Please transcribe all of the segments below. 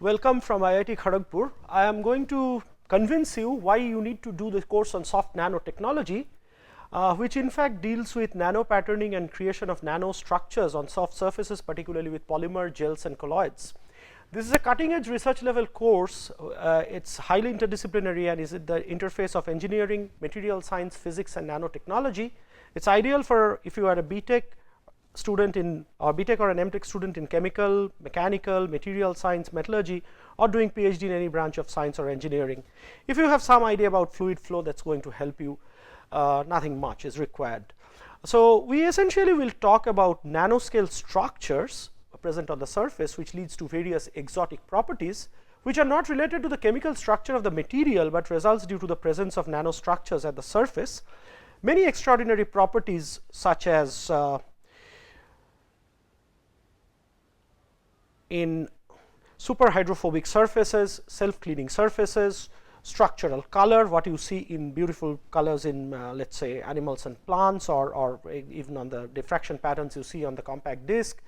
Welcome from IIT Kharagpur. I am going to convince you why you need to do the course on soft nanotechnology, which in fact deals with nano patterning and creation of nanostructures on soft surfaces, particularly with polymer, gels and colloids. This is a cutting edge research level course. It's highly interdisciplinary and is at the interface of engineering, material science, physics and nanotechnology. It's ideal for if you are a BTech student in or BTech or an MTech student in chemical, mechanical, material science, metallurgy, or doing PhD in any branch of science or engineering. If you have some idea about fluid flow, that's going to help you. Nothing much is required. So we essentially will talk about nanoscale structures present on the surface, which leads to various exotic properties, which are not related to the chemical structure of the material, but results due to the presence of nanostructures at the surface. Many extraordinary properties, such as in superhydrophobic surfaces, self-cleaning surfaces, structural color, what you see in beautiful colors in let us say animals and plants, or even on the diffraction patterns you see on the compact disc,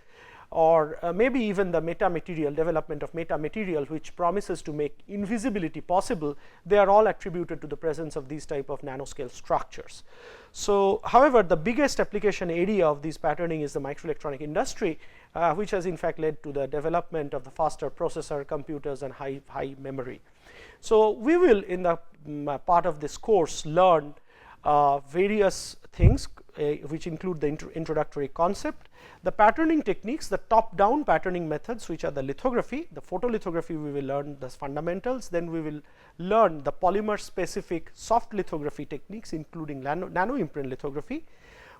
or maybe even the metamaterial, development of metamaterial, which promises to make invisibility possible. They are all attributed to the presence of these type of nanoscale structures. So, however, the biggest application area of this patterning is the microelectronic industry, which has in fact led to the development of the faster processor computers and high memory. So, we will in the part of this course learn various things which include the introductory concept, the patterning techniques, the top down patterning methods, which are the lithography, the photolithography. We will learn the fundamentals, then we will learn the polymer specific soft lithography techniques, including nano imprint lithography.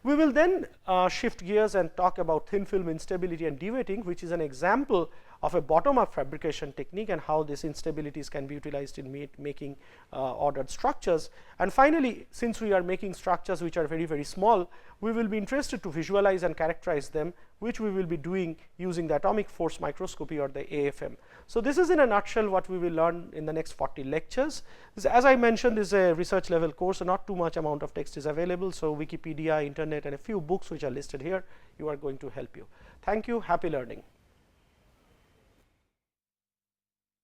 We will then shift gears and talk about thin film instability and deweighting, which is an example of a bottom up fabrication technique and how these instabilities can be utilized in making ordered structures. And finally, since we are making structures which are very small, we will be interested to visualize and characterize them, which we will be doing using the atomic force microscopy or the AFM. So, this is in a nutshell what we will learn in the next 40 lectures. As I mentioned, this is a research level course, so not too much amount of text is available. So, Wikipedia, internet and a few books which are listed here, you are going to help you. Thank you, happy learning.